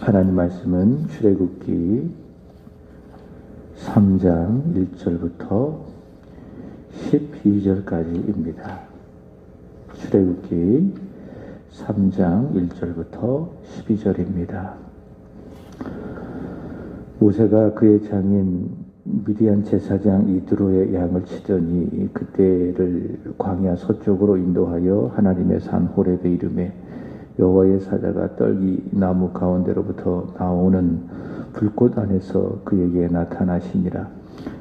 하나님 말씀은 출애굽기 3장 1절부터 12절까지입니다. 출애굽기 3장 1절부터 12절입니다. 모세가 그의 장인 미디안 제사장 이드로의 양을 치더니 그때를 광야 서쪽으로 인도하여 하나님의 산 호렙에 이르매 여호와의 사자가 떨기 나무 가운데로부터 나오는 불꽃 안에서 그에게 나타나시니라.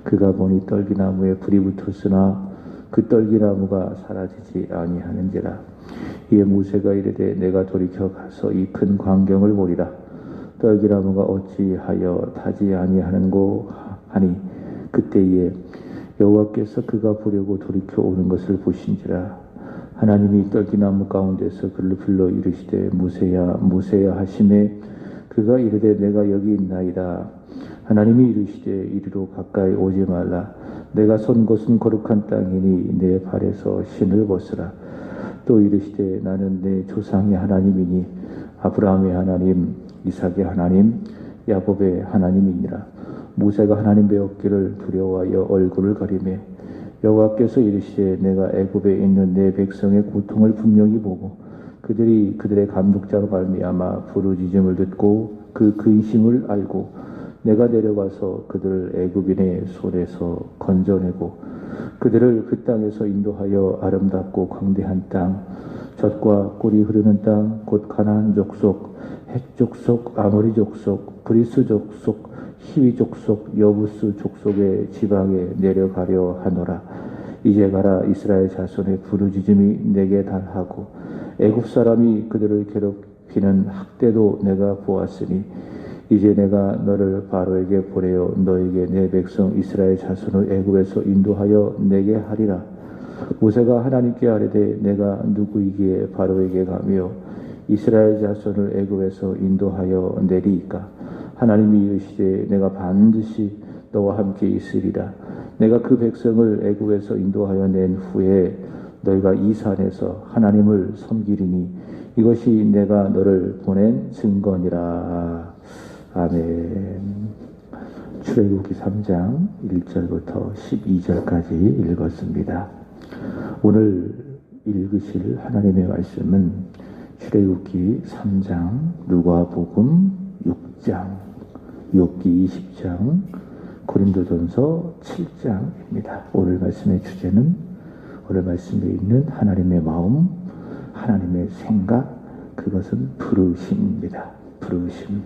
그가 보니 떨기나무에 불이 붙었으나 그 떨기나무가 사라지지 아니하는지라. 이에 모세가 이르되 내가 돌이켜 가서 이 큰 광경을 보리라. 떨기나무가 어찌하여 타지 아니하는고 하니 그때에 여호와께서 그가 보려고 돌이켜 오는 것을 보신지라. 하나님이 떨기나무 가운데서 그를 불러 이르시되 무세야 무세야 하시매 그가 이르되 내가 여기 있나이다. 하나님이 이르시되 이리로 가까이 오지 말라. 내가 선 곳은 거룩한 땅이니 내 발에서 신을 벗으라. 또 이르시되 나는 내 조상의 하나님이니 아브라함의 하나님 이삭의 하나님 야곱의 하나님이니라. 모세가 하나님 배웠기를 두려워하여 얼굴을 가리매 여호와께서 이르시되 내가 애굽에 있는 내 백성의 고통을 분명히 보고 그들이 그들의 감독자로 말미암아 부르짖음을 듣고 그 근심을 알고 내가 내려가서 그들을 애굽인의 손에서 건져내고 그들을 그 땅에서 인도하여 아름답고 광대한 땅 젖과 꿀이 흐르는 땅 곧 가나안 족속 헷 족속 아모리 족속 브리스 족속 히위 족속 여부스 족속의 지방에 내려가려 하노라. 이제 가라. 이스라엘 자손의 부르짖음이 내게 달하고 애굽 사람이 그들을 괴롭히는 학대도 내가 보았으니 이제 내가 너를 바로에게 보내어 너에게 내 백성 이스라엘 자손을 애굽에서 인도하여 내게 하리라. 모세가 하나님께 아뢰되 내가 누구이기에 바로에게 가며 이스라엘 자손을 애굽에서 인도하여 내리이까. 하나님이 이르시되 내가 반드시 너와 함께 있으리라. 내가 그 백성을 애굽에서 인도하여 낸 후에 너희가 이 산에서 하나님을 섬기리니 이것이 내가 너를 보낸 증거니라. 아멘. 출애굽기 3장 1절부터 12절까지 읽었습니다. 오늘 읽으실 하나님의 말씀은 출애굽기 3장, 누가복음 6장, 욥기 20장, 고린도전서 7장입니다. 오늘 말씀의 주제는 오늘 말씀에 있는 하나님의 마음, 하나님의 생각, 그것은 부르심입니다. 부르심.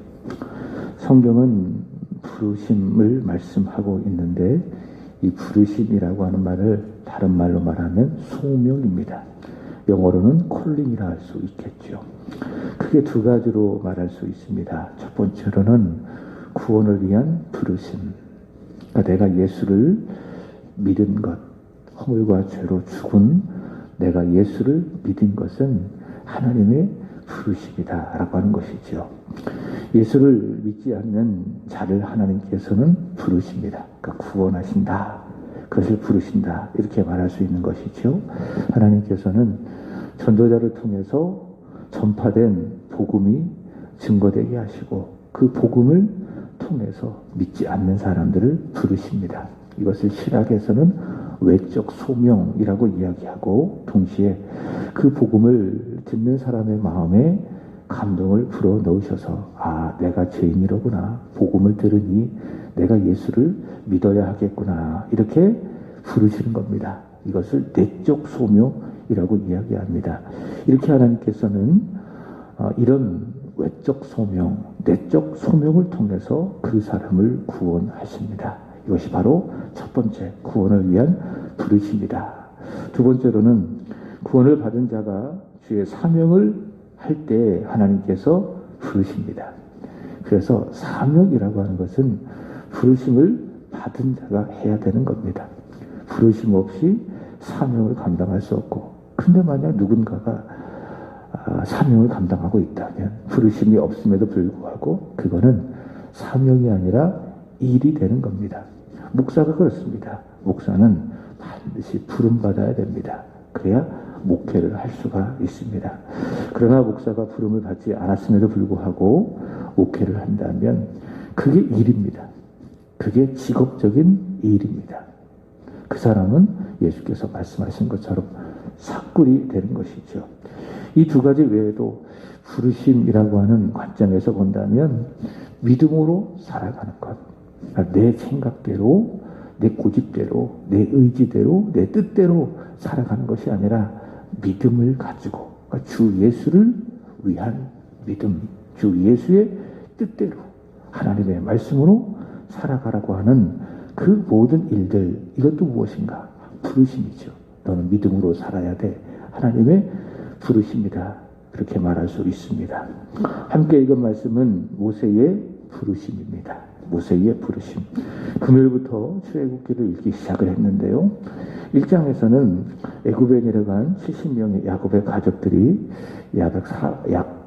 성경은 부르심을 말씀하고 있는데 이 부르심이라고 하는 말을 다른 말로 말하면 소명입니다. 영어로는 콜링이라 할 수 있겠죠. 크게 두 가지로 말할 수 있습니다. 첫 번째로는 구원을 위한 부르심. 그러니까 내가 예수를 믿은 것, 허물과 죄로 죽은 내가 예수를 믿은 것은 하나님의 부르심이다 라고 하는 것이죠. 예수를 믿지 않는 자를 하나님께서는 부르십니다. 그러니까 구원하신다, 그것을 부르신다, 이렇게 말할 수 있는 것이죠. 하나님께서는 전도자를 통해서 전파된 복음이 증거되게 하시고 그 복음을 통해서 믿지 않는 사람들을 부르십니다. 이것을 신학에서는 외적 소명이라고 이야기하고 동시에 그 복음을 듣는 사람의 마음에 감동을 불어 넣으셔서 아, 내가 죄인이로구나. 복음을 들으니 내가 예수를 믿어야 하겠구나. 이렇게 부르시는 겁니다. 이것을 내적 소명이라고 이야기합니다. 이렇게 하나님께서는 이런 외적 소명, 내적 소명을 통해서 그 사람을 구원하십니다. 이것이 바로 첫 번째 구원을 위한 부르심이다. 두 번째로는 구원을 받은 자가 주의 사명을 할 때 하나님께서 부르십니다. 그래서 사명이라고 하는 것은 부르심을 받은 자가 해야 되는 겁니다. 부르심 없이 사명을 감당할 수 없고, 근데 만약 누군가가 사명을 감당하고 있다면 부르심이 없음에도 불구하고 그거는 사명이 아니라 일이 되는 겁니다. 목사가 그렇습니다. 목사는 반드시 부름받아야 됩니다. 그래야 목회를 할 수가 있습니다. 그러나 목사가 부름을 받지 않았음에도 불구하고 목회를 한다면 그게 일입니다. 그게 직업적인 일입니다. 그 사람은 예수께서 말씀하신 것처럼 삭굴이 되는 것이죠. 이 두 가지 외에도 부르심이라고 하는 관점에서 본다면 믿음으로 살아가는 것. 내 생각대로, 내 고집대로, 내 의지대로, 내 뜻대로 살아가는 것이 아니라 믿음을 가지고 주 예수를 위한 믿음, 주 예수의 뜻대로 하나님의 말씀으로 살아가라고 하는 그 모든 일들, 이것도 무엇인가? 부르심이죠. 너는 믿음으로 살아야 돼. 하나님의 부르심이다. 그렇게 말할 수 있습니다. 함께 읽은 말씀은 모세의 부르심입니다. 모세의 부르심. 금요일부터 출애굽기를 읽기 시작을 했는데요. 1장에서는 애굽에 내려간 70명의 야곱의 가족들이 약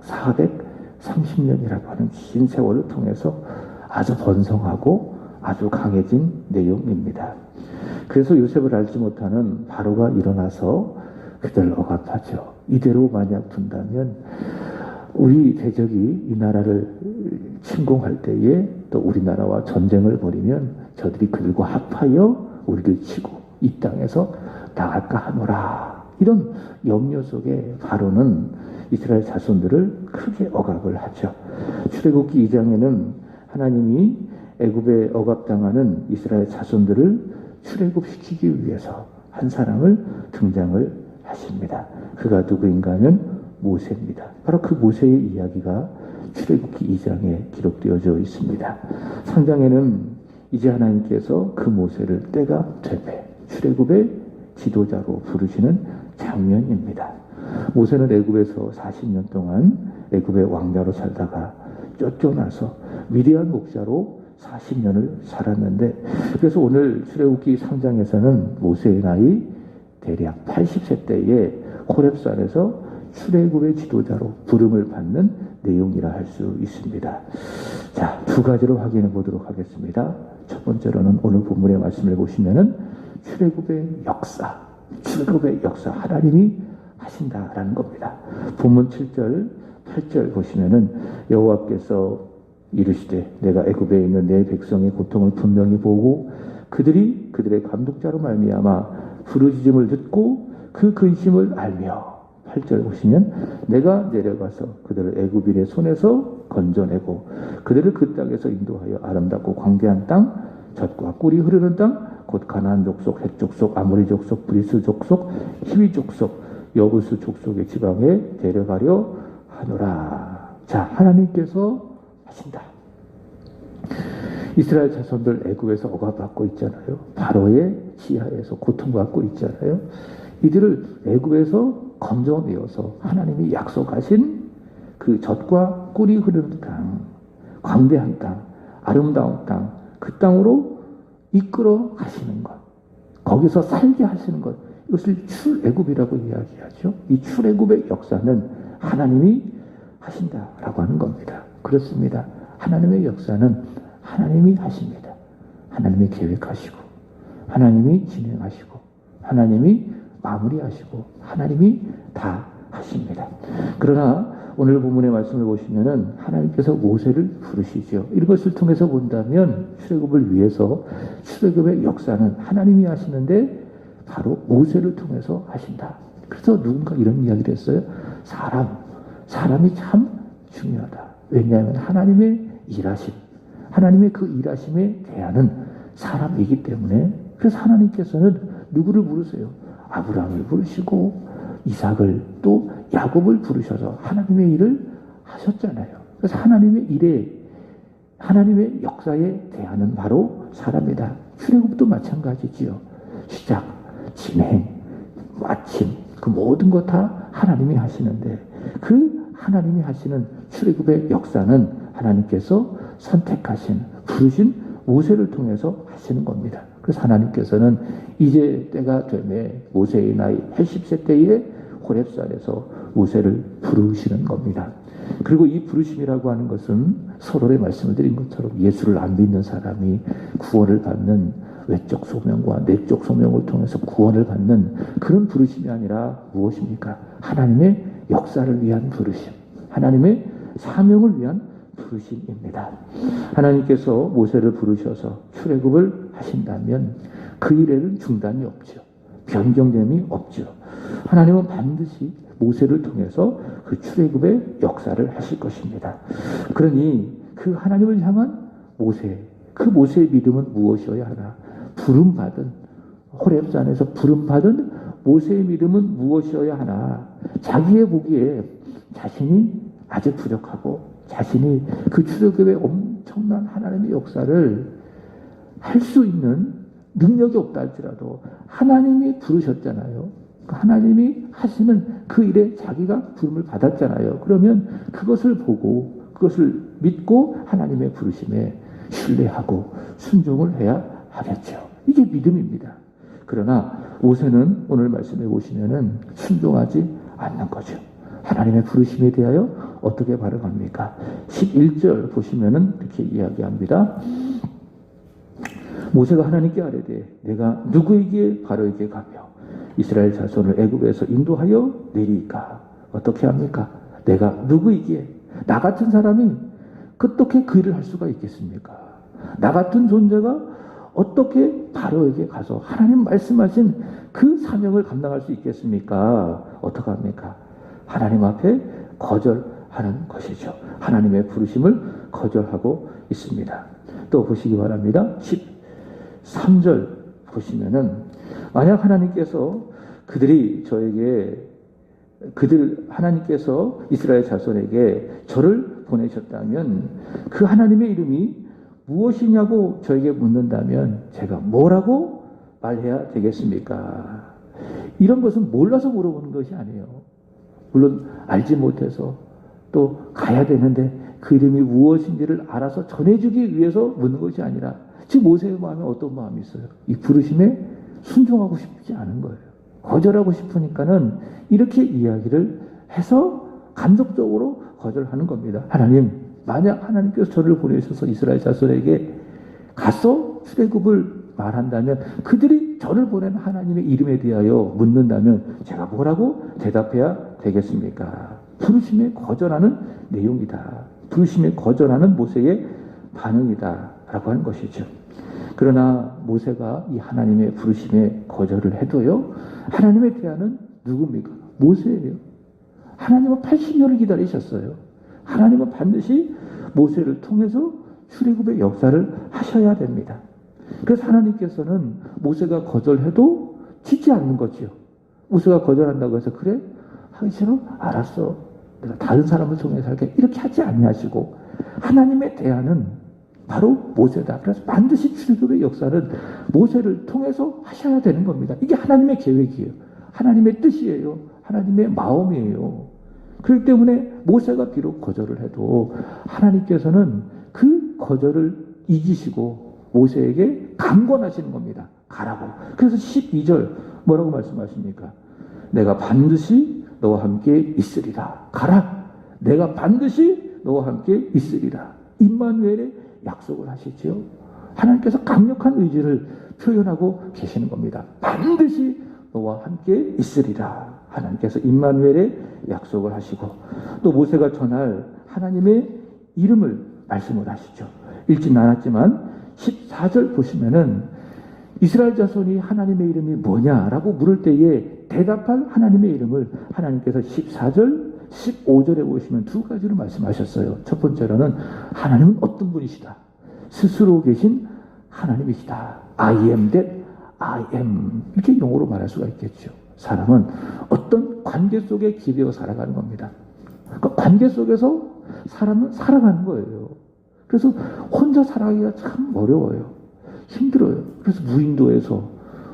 430년이라고 하는 긴 세월을 통해서 아주 번성하고 아주 강해진 내용입니다. 그래서 요셉을 알지 못하는 바로가 일어나서 그들을 억압하죠. 이대로 만약 둔다면 우리 대적이 이 나라를 침공할 때에 또 우리나라와 전쟁을 벌이면 저들이 그들과 합하여 우리를 치고 이 땅에서 나갈까 하노라. 이런 염려 속에 바로는 이스라엘 자손들을 크게 억압을 하죠. 출애굽기 2장에는 하나님이 애굽에 억압당하는 이스라엘 자손들을 출애굽시키기 위해서 한 사람을 등장을 하십니다. 그가 누구인가 하면 모세입니다. 바로 그 모세의 이야기가 출애굽기 2장에 기록되어져 있습니다. 3장에는 이제 하나님께서 그 모세를 때가 되매 출애굽의 지도자로 부르시는 장면입니다. 모세는 애굽에서 40년 동안 애굽의 왕자로 살다가 쫓겨나서 미디안 목자로 40년을 살았는데, 그래서 오늘 출애굽기 3장에서는 모세의 나이 대략 80세 때에 호렙산에서 출애굽의 지도자로 부름을 받는 내용이라 할 수 있습니다. 자, 두 가지로 확인해 보도록 하겠습니다. 첫 번째로는 오늘 본문의 말씀을 보시면은 출애굽의 역사, 하나님이 하신다라는 겁니다. 본문 7절, 8절 보시면은 여호와께서 이르시되 내가 애굽에 있는 내 백성의 고통을 분명히 보고 그들이 그들의 감독자로 말미암아 부르짖음을 듣고 그 근심을 알며 8절 보시면 내가 내려가서 그들을 애굽인의 손에서 건져내고 그들을 그 땅에서 인도하여 아름답고 광대한 땅 젖과 꿀이 흐르는 땅 곧 가나안 족속, 헷 족속, 아모리 족속, 브리스 족속, 히위 족속, 여부스 족속의 지방에 데려가려 하노라. 자, 하나님께서 하신다. 이스라엘 자손들 애굽에서 억압받고 있잖아요. 바로의 지하에서 고통받고 있잖아요. 이들을 애굽에서 건져내어서 하나님이 약속하신 그 젖과 꿀이 흐르는 땅, 광대한 땅, 아름다운 땅, 그 땅으로 이끌어 가시는 것, 거기서 살게 하시는 것, 이것을 출애굽이라고 이야기하죠. 이 출애굽의 역사는 하나님이 하신다라고 하는 겁니다. 그렇습니다. 하나님의 역사는 하나님이 하십니다. 하나님이 계획하시고 하나님이 진행하시고 하나님이 마무리하시고 하나님이 다 하십니다. 그러나 오늘 본문의 말씀을 보시면은 하나님께서 모세를 부르시죠. 이것을 통해서 본다면 출애굽을 위해서 출애굽의 역사는 하나님이 하시는데 바로 모세를 통해서 하신다. 그래서 누군가 이런 이야기를 했어요. 사람이 참 중요하다. 왜냐하면 하나님의 일하심, 하나님의 그 일하심에 대하는 사람이기 때문에. 그래서 하나님께서는 누구를 부르세요? 아브라함을 부르시고 이삭을 또 야곱을 부르셔서 하나님의 일을 하셨잖아요. 그래서 하나님의 일에, 하나님의 역사에 대하는 바로 사람이다. 출애굽도 마찬가지지요. 시작, 진행, 마침 그 모든 것 다 하나님이 하시는데 그 하나님이 하시는 출애굽의 역사는 하나님께서 선택하신, 부르신 모세를 통해서 하시는 겁니다. 그래서 하나님께서는 이제 때가 되매 모세의 나이 80세 때에 호렙산에서 모세를 부르시는 겁니다. 그리고 이 부르심이라고 하는 것은 서로의 말씀을 드린 것처럼 예수를 안 믿는 사람이 구원을 받는 외적 소명과 내적 소명을 통해서 구원을 받는 그런 부르심이 아니라 무엇입니까? 하나님의 역사를 위한 부르심, 하나님의 사명을 위한 부르심입니다. 하나님께서 모세를 부르셔서 출애굽을 하신다면 그 일에는 중단이 없죠. 변경됨이 없죠. 하나님은 반드시 모세를 통해서 그 출애굽의 역사를 하실 것입니다. 그러니 그 하나님을 향한 모세, 그 모세의 믿음은 무엇이어야 하나? 부름받은, 호렙산에서 부름받은 모세의 믿음은 무엇이어야 하나? 자기의 보기에 자신이 아주 부족하고 자신이 그 출애굽의 엄청난 하나님의 역사를 할 수 있는 능력이 없다 할지라도 하나님이 부르셨잖아요. 하나님이 하시는 그 일에 자기가 부름을 받았잖아요. 그러면 그것을 보고 그것을 믿고 하나님의 부르심에 신뢰하고 순종을 해야 하겠죠. 이게 믿음입니다. 그러나 모세는 오늘 말씀해 보시면은 순종하지 않는 거죠. 하나님의 부르심에 대하여 어떻게 반응합니까? 11절 보시면은 이렇게 이야기합니다. 모세가 하나님께 아뢰되 내가 누구에게 바로에게 가며 이스라엘 자손을 애굽에서 인도하여 내리까? 어떻게 합니까? 내가 누구에게? 나 같은 사람이 어떻게 그 일을 할 수가 있겠습니까? 나 같은 존재가 어떻게 바로에게 가서 하나님 말씀하신 그 사명을 감당할 수 있겠습니까? 어떻게 합니까? 하나님 앞에 거절하는 것이죠. 하나님의 부르심을 거절하고 있습니다. 또 보시기 바랍니다. 13절 보시면은 만약 하나님께서 하나님께서 이스라엘 자손에게 저를 보내셨다면 그 하나님의 이름이 무엇이냐고 저에게 묻는다면 제가 뭐라고 말해야 되겠습니까? 이런 것은 몰라서 물어보는 것이 아니에요. 물론 알지 못해서 또 가야 되는데 그 이름이 무엇인지를 알아서 전해주기 위해서 묻는 것이 아니라 지금 모세의 마음에 어떤 마음이 있어요? 이 부르심에 순종하고 싶지 않은 거예요. 거절하고 싶으니까는 이렇게 이야기를 해서 간접적으로 거절하는 겁니다. 하나님, 만약 하나님께서 저를 보내셔서 이스라엘 자손에게 가서 출애굽을 말한다면 그들이 저를 보낸 하나님의 이름에 대하여 묻는다면 제가 뭐라고 대답해야 되겠습니까? 부르심에 거절하는 내용이다. 부르심에 거절하는 모세의 반응이다 라고 하는 것이죠. 그러나 모세가 이 하나님의 부르심에 거절을 해도요, 하나님의 대안은 누굽니까? 모세예요. 하나님은 80년을 기다리셨어요. 하나님은 반드시 모세를 통해서 출애굽의 역사를 하셔야 됩니다. 그래서 하나님께서는 모세가 거절해도 짓지 않는 거지요. 모세가 거절한다고 해서 그래? 하기 싫어? 알았어. 내가 다른 사람을 통해서 할게. 이렇게 하지 아니하시고 하나님의 대안은 바로 모세다. 그래서 반드시 출애굽의 역사는 모세를 통해서 하셔야 되는 겁니다. 이게 하나님의 계획이에요. 하나님의 뜻이에요. 하나님의 마음이에요. 그렇기 때문에 모세가 비록 거절을 해도 하나님께서는 그 거절을 잊으시고 모세에게 강권하시는 겁니다. 가라고. 그래서 12절 뭐라고 말씀하십니까? 내가 반드시 너와 함께 있으리라. 가라. 내가 반드시 너와 함께 있으리라. 임마누엘의 약속을 하시지요. 하나님께서 강력한 의지를 표현하고 계시는 겁니다. 반드시 너와 함께 있으리라. 하나님께서 임마누엘의 약속을 하시고 또 모세가 전할 하나님의 이름을 말씀을 하시죠. 읽진 않았지만 14절 보시면은 이스라엘 자손이 하나님의 이름이 뭐냐라고 물을 때에 대답할 하나님의 이름을 하나님께서 14절, 15절에 보시면 두 가지로 말씀하셨어요. 첫 번째로는 하나님은 어떤 분이시다. 스스로 계신 하나님이시다. I am that I am. 이렇게 영어로 말할 수가 있겠죠. 사람은 어떤 관계 속에 기대어 살아가는 겁니다. 그러니까 관계 속에서 사람은 살아가는 거예요. 그래서 혼자 살아가기가 참 어려워요. 힘들어요. 그래서 무인도에서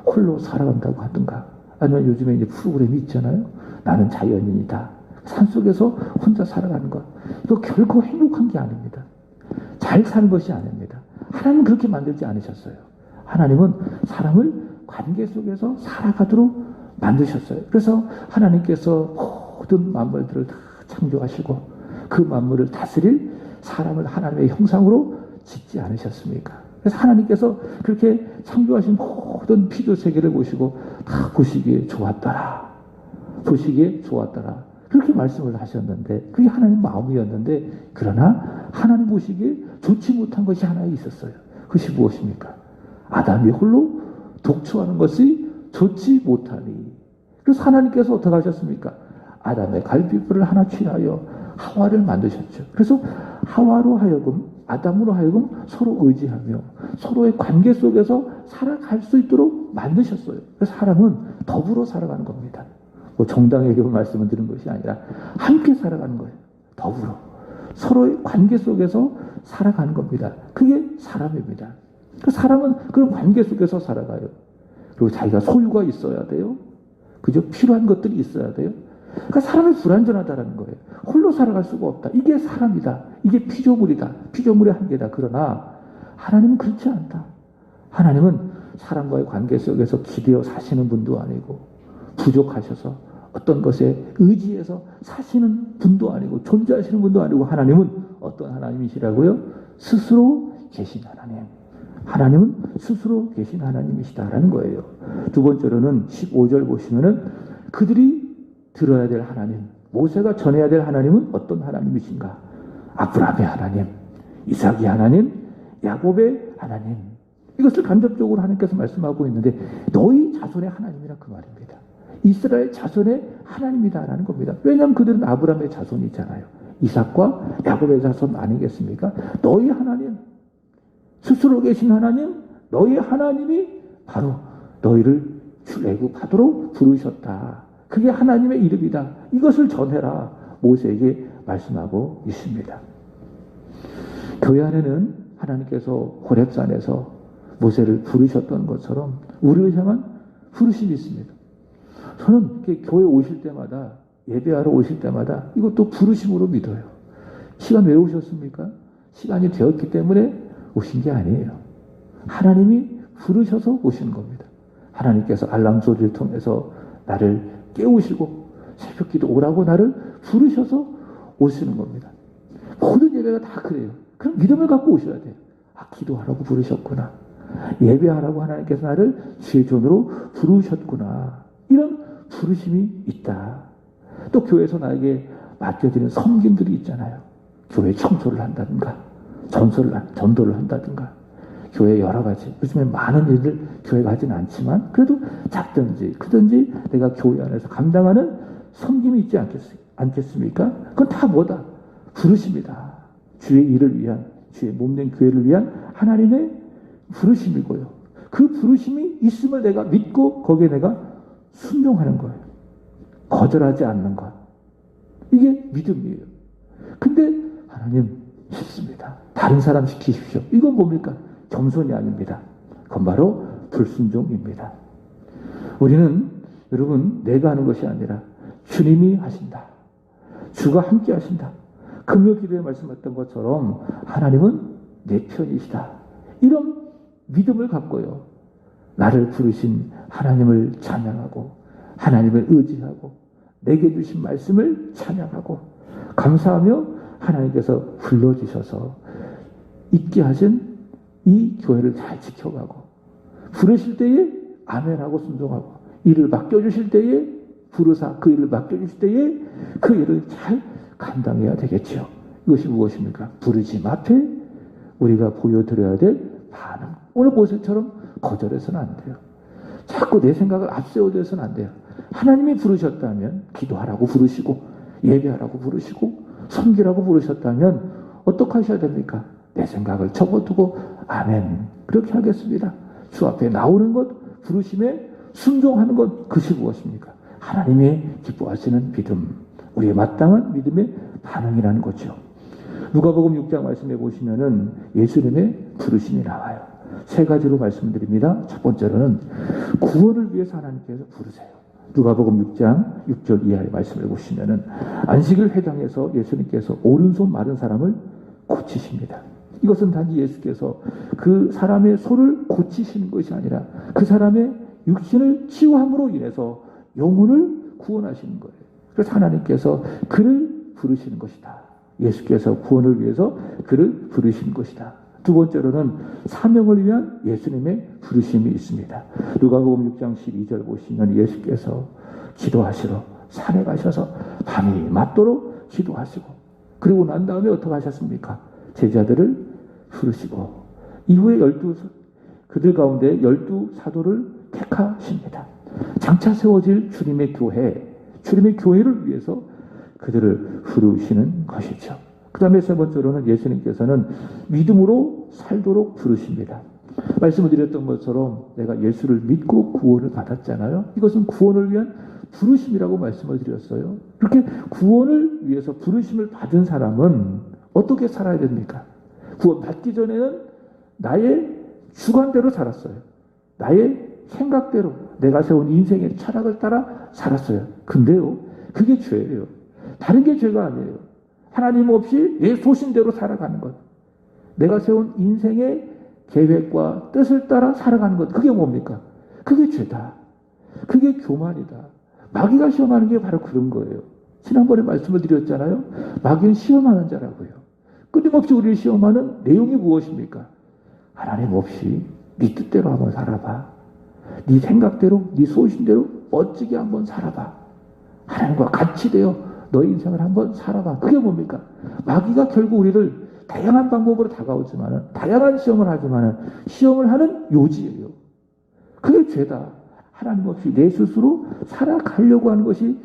홀로 살아간다고 하든가 아니면 요즘에 이제 프로그램이 있잖아요. 나는 자연인이다. 산속에서 혼자 살아가는 것. 이거 결코 행복한 게 아닙니다. 잘 사는 것이 아닙니다. 하나님은 그렇게 만들지 않으셨어요. 하나님은 사람을 관계 속에서 살아가도록 만드셨어요. 그래서 하나님께서 모든 만물들을 다 창조하시고 그 만물을 다스릴 사람을 하나님의 형상으로 짓지 않으셨습니까? 그래서 하나님께서 그렇게 창조하신 모든 피조 세계를 보시고 다 보시기에 좋았더라. 보시기에 좋았더라. 그렇게 말씀을 하셨는데 그게 하나님 마음이었는데 그러나 하나님 보시기에 좋지 못한 것이 하나 있었어요. 그것이 무엇입니까? 아담이 홀로 독초하는 것이 좋지 못하니. 그래서 하나님께서 어떻게 하셨습니까? 아담의 갈비뼈를 하나 취하여 하와를 만드셨죠. 그래서 하와로 하여금 아담으로 하여금 서로 의지하며 서로의 관계 속에서 살아갈 수 있도록 만드셨어요. 그래서 사람은 더불어 살아가는 겁니다. 뭐 정당에게 말씀을 드린 것이 아니라 함께 살아가는 거예요. 더불어 서로의 관계 속에서 살아가는 겁니다. 그게 사람입니다. 그 사람은 그런 관계 속에서 살아가요. 그리고 자기가 소유가 있어야 돼요. 그저 필요한 것들이 있어야 돼요. 그러니까 사람이 불완전하다는 거예요. 홀로 살아갈 수가 없다. 이게 사람이다. 이게 피조물이다. 피조물의 한계다. 그러나 하나님은 그렇지 않다. 하나님은 사람과의 관계 속에서 기대어 사시는 분도 아니고 부족하셔서 어떤 것에 의지해서 사시는 분도 아니고 존재하시는 분도 아니고 하나님은 어떤 하나님이시라고요? 스스로 계신 하나님. 하나님은 스스로 계신 하나님이시다라는 거예요. 두 번째로는 15절 보시면은 그들이 들어야 될 하나님, 모세가 전해야 될 하나님은 어떤 하나님이신가? 아브라함의 하나님, 이삭의 하나님, 야곱의 하나님. 이것을 간접적으로 하나님께서 말씀하고 있는데 너희 자손의 하나님이라 그 말입니다. 이스라엘 자손의 하나님이다라는 겁니다. 왜냐하면 그들은 아브라함의 자손이잖아요. 이삭과 야곱의 자손 아니겠습니까? 너희 하나님, 스스로 계신 하나님, 너희 하나님이 바로 너희를 출애굽하도록 부르셨다. 그게 하나님의 이름이다. 이것을 전해라. 모세에게 말씀하고 있습니다. 교회 안에는 하나님께서 호렙산에서 모세를 부르셨던 것처럼 우리를 향한 부르심이 있습니다. 저는 교회 오실 때마다 예배하러 오실 때마다 이것도 부르심으로 믿어요. 시간 왜 오셨습니까? 시간이 되었기 때문에 오신 게 아니에요. 하나님이 부르셔서 오시는 겁니다. 하나님께서 알람 소리를 통해서 나를 깨우시고 새벽기도 오라고 나를 부르셔서 오시는 겁니다. 모든 예배가 다 그래요. 그럼 믿음을 갖고 오셔야 돼요. 아, 기도하라고 부르셨구나. 예배하라고 하나님께서 나를 주의 종으로 부르셨구나. 이런 부르심이 있다. 또 교회에서 나에게 맡겨지는 섬김들이 있잖아요. 교회 청소를 한다든가 전도를 한다든가 교회 여러 가지 요즘에 많은 일들 교회가 하진 않지만 그래도 작든지 크든지 내가 교회 안에서 감당하는 섬김이 있지 않겠습니까? 그건 다 뭐다? 부르심이다. 주의 일을 위한 주의 몸된 교회를 위한 하나님의 부르심이고요. 그 부르심이 있음을 내가 믿고 거기에 내가 순종하는 거예요. 거절하지 않는 것. 이게 믿음이에요. 근데 하나님 싫습니다. 다른 사람 시키십시오. 이건 뭡니까? 겸손이 아닙니다. 그건 바로 불순종입니다. 우리는 여러분 내가 하는 것이 아니라 주님이 하신다. 주가 함께 하신다. 금요 기도에 말씀했던 것처럼 하나님은 내 편이시다. 이런 믿음을 갖고요. 나를 부르신 하나님을 찬양하고 하나님을 의지하고 내게 주신 말씀을 찬양하고 감사하며 하나님께서 불러주셔서 있게 하신 이 교회를 잘 지켜가고 부르실 때에 아멘하고 순종하고 일을 맡겨주실 때에 부르사 그 일을 맡겨주실 때에 그 일을 잘 감당해야 되겠죠. 이것이 무엇입니까? 부르심 앞에 우리가 보여드려야 될 반응. 오늘 모세처럼 거절해서는 안 돼요. 자꾸 내 생각을 앞세워둬서는 안 돼요. 하나님이 부르셨다면 기도하라고 부르시고 예배하라고 부르시고 섬기라고 부르셨다면 어떻게 하셔야 됩니까? 내 생각을 접어두고 아멘 그렇게 하겠습니다. 주 앞에 나오는 것 부르심에 순종하는 것 그것이 무엇입니까? 하나님이 기뻐하시는 믿음 우리의 마땅한 믿음의 반응이라는 거죠. 누가복음 6장 말씀해 보시면은 예수님의 부르심이 나와요. 세 가지로 말씀드립니다. 첫 번째로는 구원을 위해서 하나님께서 부르세요. 누가복음 6장 6절 이하의 말씀을 보시면은 안식일 회당에서 예수님께서 오른손 마른 사람을 고치십니다. 이것은 단지 예수께서 그 사람의 손을 고치시는 것이 아니라 그 사람의 육신을 치유함으로 인해서 영혼을 구원하시는 거예요. 그래서 하나님께서 그를 부르시는 것이다. 예수께서 구원을 위해서 그를 부르시는 것이다. 두 번째로는 사명을 위한 예수님의 부르심이 있습니다. 누가복음 6장 12절 보시면 예수께서 기도하시러 산에 가셔서 밤이 맞도록 기도하시고 그리고 난 다음에 어떻게 하셨습니까? 제자들을 부르시고 이후에 그들 가운데 12사도를 택하십니다. 장차 세워질 주님의 교회를 위해서 그들을 부르시는 것이죠. 그 다음에 세 번째로는 예수님께서는 믿음으로 살도록 부르십니다. 말씀을 드렸던 것처럼 내가 예수를 믿고 구원을 받았잖아요. 이것은 구원을 위한 부르심이라고 말씀을 드렸어요. 그렇게 구원을 위해서 부르심을 받은 사람은 어떻게 살아야 됩니까? 구원 받기 전에는 나의 주관대로 살았어요. 나의 생각대로 내가 세운 인생의 철학을 따라 살았어요. 근데요, 그게 죄예요. 다른 게 죄가 아니에요. 하나님 없이 내 소신대로 살아가는 것. 내가 세운 인생의 계획과 뜻을 따라 살아가는 것. 그게 뭡니까? 그게 죄다. 그게 교만이다. 마귀가 시험하는 게 바로 그런 거예요. 지난번에 말씀을 드렸잖아요. 마귀는 시험하는 자라고요. 끊임없이 우리를 시험하는 내용이 무엇입니까? 하나님 없이 네 뜻대로 한번 살아봐. 네 생각대로, 네 소신대로 멋지게 한번 살아봐. 하나님과 같이 되어 너의 인생을 한번 살아봐. 그게 뭡니까? 마귀가 결국 우리를 다양한 방법으로 다가오지만은, 다양한 시험을 하지만은, 시험을 하는 요지예요. 그게 죄다. 하나님 없이 내 스스로 살아가려고 하는 것이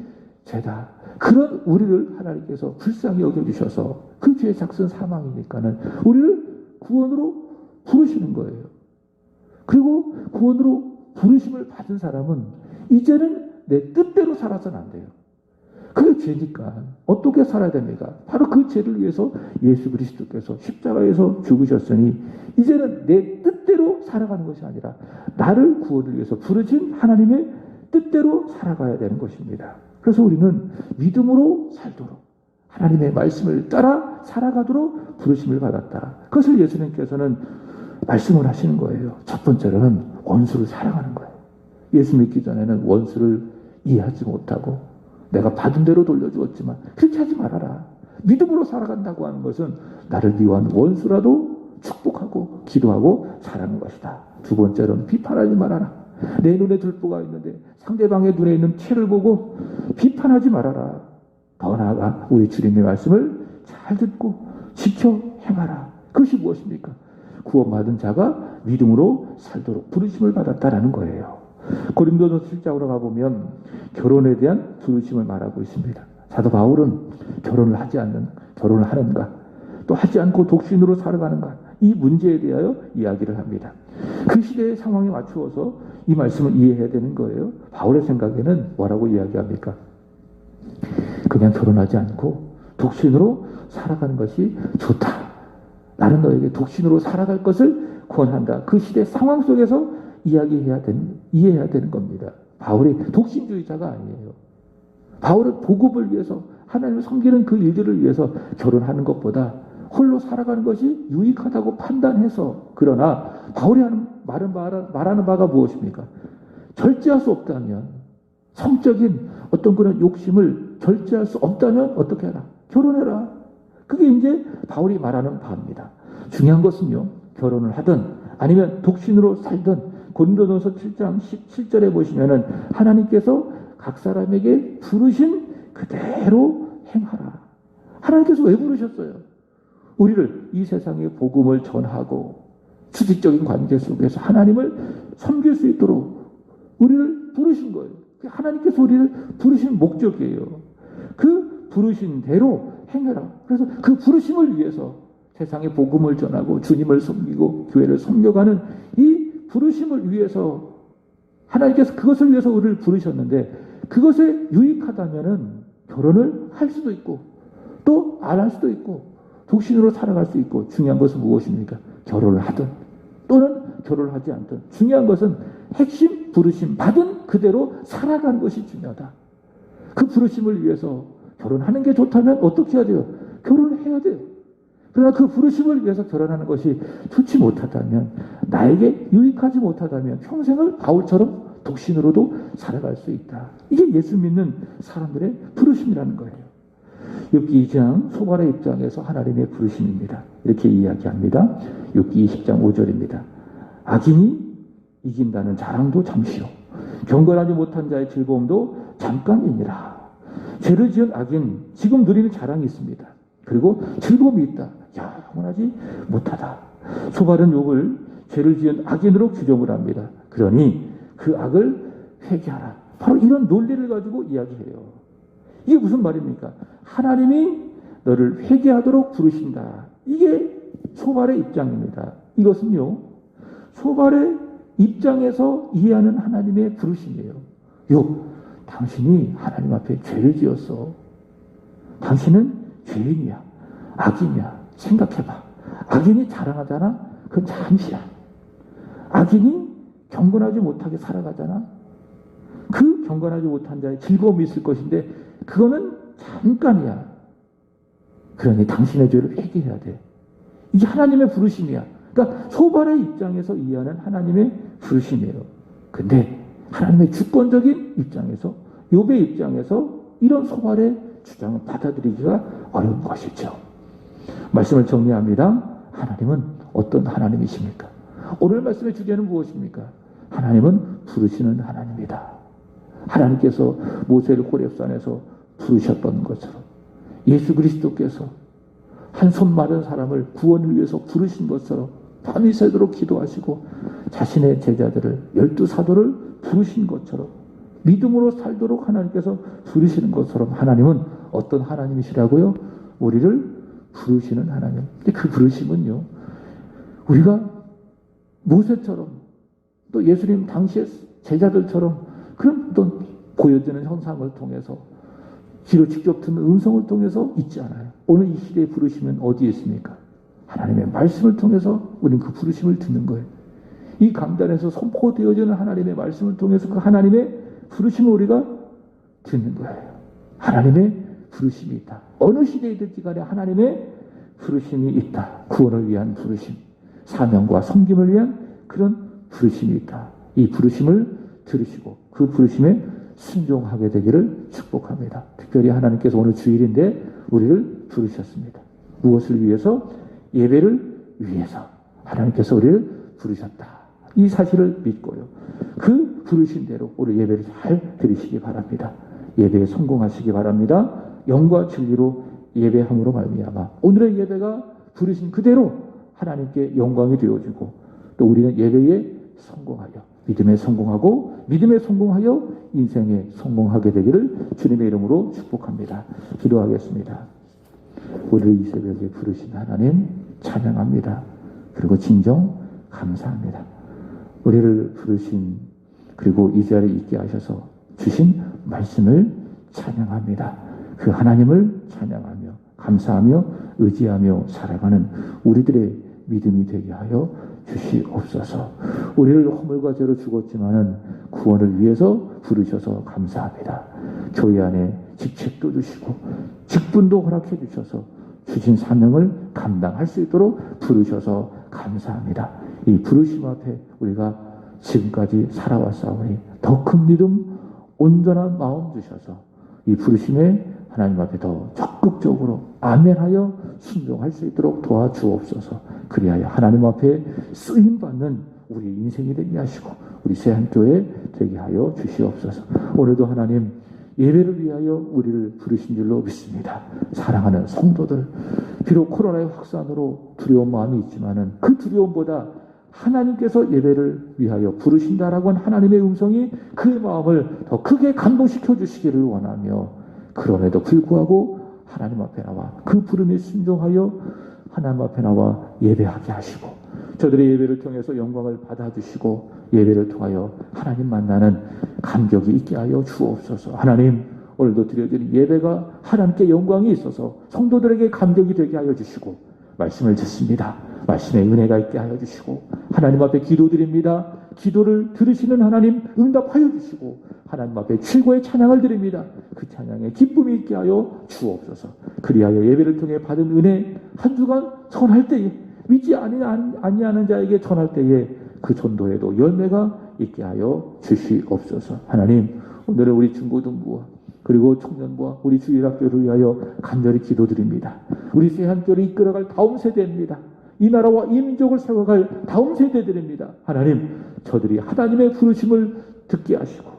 죄다. 그런 우리를 하나님께서 불쌍히 여겨주셔서 그 죄의 작은 사망이니까는 우리를 구원으로 부르시는 거예요. 그리고 구원으로 부르심을 받은 사람은 이제는 내 뜻대로 살아서는 안 돼요. 그게 죄니까 어떻게 살아야 됩니까? 바로 그 죄를 위해서 예수 그리스도께서 십자가에서 죽으셨으니 이제는 내 뜻대로 살아가는 것이 아니라 나를 구원을 위해서 부르신 하나님의 뜻대로 살아가야 되는 것입니다. 그래서 우리는 믿음으로 살도록 하나님의 말씀을 따라 살아가도록 부르심을 받았다. 그것을 예수님께서는 말씀을 하시는 거예요. 첫 번째로는 원수를 사랑하는 거예요. 예수 믿기 전에는 원수를 이해하지 못하고 내가 받은 대로 돌려주었지만 그렇게 하지 말아라. 믿음으로 살아간다고 하는 것은 나를 미워한 원수라도 축복하고 기도하고 사랑하는 것이다. 두 번째로는 비판하지 말아라. 내 눈에 들보가 있는데 상대방의 눈에 있는 티를 보고 비판하지 말아라. 더 나아가 우리 주님의 말씀을 잘 듣고 지켜 행하라. 그것이 무엇입니까? 구원받은 자가 믿음으로 살도록 부르심을 받았다라는 거예요. 고린도서 7장으로 가보면 결혼에 대한 부르심을 말하고 있습니다. 사도 바울은 결혼을 하는가, 또 하지 않고 독신으로 살아가는가, 이 문제에 대하여 이야기를 합니다. 그 시대의 상황에 맞추어서 이 말씀을 이해해야 되는 거예요. 바울의 생각에는 뭐라고 이야기합니까? 그냥 결혼하지 않고 독신으로 살아가는 것이 좋다. 나는 너에게 독신으로 살아갈 것을 권한다. 그 시대 상황 속에서 이해해야 되는 겁니다. 바울이 독신주의자가 아니에요. 바울은 복음을 위해서 하나님을 섬기는 그 일들을 위해서 결혼하는 것보다 홀로 살아가는 것이 유익하다고 판단해서, 그러나 바울이 말하는 바가 무엇입니까? 절제할 수 없다면, 성적인 어떤 그런 욕심을 절제할 수 없다면 어떻게 해라? 결혼해라. 그게 이제 바울이 말하는 바입니다. 중요한 것은요, 결혼을 하든 아니면 독신으로 살든 고린도전서 7장 17절에 보시면은 하나님께서 각 사람에게 부르신 그대로 행하라. 하나님께서 왜 부르셨어요? 우리를 이 세상에 복음을 전하고 수직적인 관계 속에서 하나님을 섬길 수 있도록 우리를 부르신 거예요. 하나님께서 우리를 부르신 목적이에요. 그 부르신 대로 행해라. 그래서 그 부르심을 위해서 세상에 복음을 전하고 주님을 섬기고 교회를 섬겨가는 이 부르심을 위해서 하나님께서 그것을 위해서 우리를 부르셨는데, 그것에 유익하다면은 결혼을 할 수도 있고 또 안 할 수도 있고 독신으로 살아갈 수 있고, 중요한 것은 무엇입니까? 결혼을 하든 또는 결혼을 하지 않든 중요한 것은 핵심 부르심 받은 그대로 살아가는 것이 중요하다. 그 부르심을 위해서 결혼하는 게 좋다면 어떻게 해야 돼요? 결혼을 해야 돼요. 그러나 그 부르심을 위해서 결혼하는 것이 좋지 못하다면, 나에게 유익하지 못하다면 평생을 바울처럼 독신으로도 살아갈 수 있다. 이게 예수 믿는 사람들의 부르심이라는 거예요. 욥기 2장 소발의 입장에서 하나님의 부르심입니다. 이렇게 이야기합니다. 욥기 20장 5절입니다. 악인이 이긴다는 자랑도 잠시요, 경건하지 못한 자의 즐거움도 잠깐이니라. 죄를 지은 악인 지금 누리는 자랑이 있습니다. 그리고 즐거움이 있다. 영원하지 못하다. 소발은 욥을 죄를 지은 악인으로 규정을 합니다. 그러니 그 악을 회개하라. 바로 이런 논리를 가지고 이야기해요. 이게 무슨 말입니까? 하나님이 너를 회개하도록 부르신다. 이게 소발의 입장입니다. 이것은요, 소발의 입장에서 이해하는 하나님의 부르심이에요. 당신이 하나님 앞에 죄를 지었어. 당신은 죄인이야, 악인이야. 생각해봐. 악인이 자랑하잖아. 그건 잠시야. 악인이 경건하지 못하게 살아가잖아. 그 경건하지 못한 자의 즐거움이 있을 것인데 그거는 잠깐이야. 그러니 당신의 죄를 회개해야 돼. 이게 하나님의 부르심이야. 그러니까 소발의 입장에서 이해하는 하나님의 부르심이에요. 근데 하나님의 주권적인 입장에서, 욥의 입장에서 이런 소발의 주장을 받아들이기가 어려운 것이죠. 말씀을 정리합니다. 하나님은 어떤 하나님이십니까? 오늘 말씀의 주제는 무엇입니까? 하나님은 부르시는 하나님이다. 하나님께서 모세를 호렙산에서 부르셨던 것처럼 예수 그리스도께서 한 손 마른 사람을 구원을 위해서 부르신 것처럼 밤이 새도록 기도하시고 자신의 제자들을 12사도를 부르신 것처럼 믿음으로 살도록 하나님께서 부르시는 것처럼 하나님은 어떤 하나님이시라고요? 우리를 부르시는 하나님. 근데 그 부르심은요, 우리가 모세처럼 또 예수님 당시의 제자들처럼 그런 어떤 보여지는 형상을 통해서 귀로 직접 듣는 음성을 통해서 있지 않아요. 오늘 이 시대의 부르심은 어디에 있습니까? 하나님의 말씀을 통해서 우리는 그 부르심을 듣는 거예요. 이 강단에서 선포되어지는 하나님의 말씀을 통해서 그 하나님의 부르심을 우리가 듣는 거예요. 하나님의 부르심이 있다. 어느 시대에 듣기 간에 하나님의 부르심이 있다. 구원을 위한 부르심, 사명과 섬김을 위한 그런 부르심이 있다. 이 부르심을 들으시고 그 부르심에 순종하게 되기를 축복합니다. 특별히 하나님께서 오늘 주일인데 우리를 부르셨습니다. 무엇을 위해서? 예배를 위해서 하나님께서 우리를 부르셨다. 이 사실을 믿고요, 그 부르신 대로 우리 예배를 잘 드리시기 바랍니다. 예배에 성공하시기 바랍니다. 영과 진리로 예배함으로 말미암아 오늘의 예배가 부르신 그대로 하나님께 영광이 되어지고 또 우리는 예배에 성공하여 믿음에 성공하고 믿음에 성공하여 인생에 성공하게 되기를 주님의 이름으로 축복합니다. 기도하겠습니다. 우리를 이 새벽에 부르신 하나님 찬양합니다. 그리고 진정 감사합니다. 우리를 부르신 그리고 이 자리에 있게 하셔서 주신 말씀을 찬양합니다. 그 하나님을 찬양하며 감사하며 의지하며 살아가는 우리들의 믿음이 되게 하여 주시옵소서. 우리를 허물과 죄로 죽었지만은 구원을 위해서 부르셔서 감사합니다. 교회 안에 직책도 주시고 직분도 허락해 주셔서 주신 사명을 감당할 수 있도록 부르셔서 감사합니다. 이 부르심 앞에 우리가 지금까지 살아왔사오니 더 큰 믿음, 온전한 마음 주셔서 이 부르심에 하나님 앞에 더 적극적으로 아멘하여 순종할 수 있도록 도와주옵소서. 그리하여 하나님 앞에 쓰임받는 우리 인생이 되게 하시고 우리 새한교회 되게 하여 주시옵소서. 오늘도 하나님 예배를 위하여 우리를 부르신 줄로 믿습니다. 사랑하는 성도들, 비록 코로나의 확산으로 두려운 마음이 있지만은 그 두려움보다 하나님께서 예배를 위하여 부르신다라고 한 하나님의 음성이 그의 마음을 더 크게 감동시켜 주시기를 원하며, 그럼에도 불구하고 하나님 앞에 나와 그 부름에 순종하여 하나님 앞에 나와 예배하게 하시고 저들의 예배를 통해서 영광을 받아주시고 예배를 통하여 하나님 만나는 감격이 있게 하여 주옵소서. 하나님, 오늘도 드려드린 예배가 하나님께 영광이 있어서 성도들에게 감격이 되게 하여 주시고 말씀을 듣습니다. 말씀에 은혜가 있게 하여 주시고 하나님 앞에 기도드립니다. 기도를 들으시는 하나님 응답하여 주시고 하나님 앞에 최고의 찬양을 드립니다. 그 찬양에 기쁨이 있게 하여 주옵소서. 그리하여 예배를 통해 받은 은혜 한 주간 전할 때에 믿지 아니하는 자에게 전할 때에 그 전도에도 열매가 있게 하여 주시옵소서. 하나님, 오늘은 우리 중고등부와 그리고 청년부와 우리 주일학교를 위하여 간절히 기도드립니다. 우리 세한교를 이끌어갈 다음 세대입니다. 이 나라와 이 민족을 세워갈 다음 세대들입니다. 하나님, 저들이 하나님의 부르심을 듣게 하시고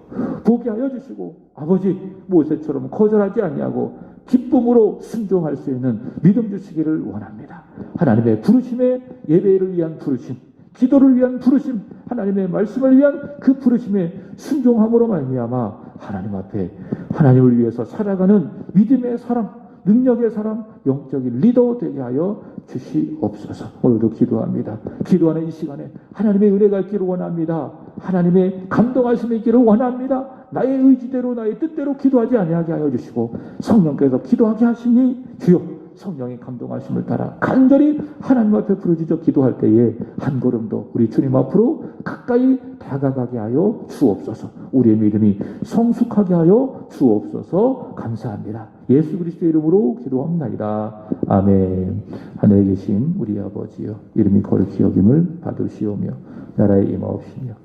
보게 하여 주시고 아버지 모세처럼 거절하지 아니하고 기쁨으로 순종할 수 있는 믿음 주시기를 원합니다. 하나님의 부르심의 예배를 위한 부르심, 기도를 위한 부르심, 하나님의 말씀을 위한 그 부르심에 순종함으로 말미암아 하나님 앞에 하나님을 위해서 살아가는 믿음의 사람, 능력의 사람, 영적인 리더 되게 하여 주시옵소서. 오늘도 기도합니다. 기도하는 이 시간에 하나님의 은혜가 있기를 원합니다. 하나님의 감동하심이 있기를 원합니다. 나의 의지대로 나의 뜻대로 기도하지 아니하게 하여 주시고 성령께서 기도하게 하시니 주여 성령의 감동하심을 따라 간절히 하나님 앞에 부르짖어 기도할 때에 한 걸음도 우리 주님 앞으로 가까이 다가가게 하여 주옵소서. 우리의 믿음이 성숙하게 하여 주옵소서. 감사합니다. 예수 그리스도의 이름으로 기도합나이다. 아멘. 하늘에 계신 우리 아버지여, 이름이 거룩히 여김을 받으시오며 나라의 임하옵시며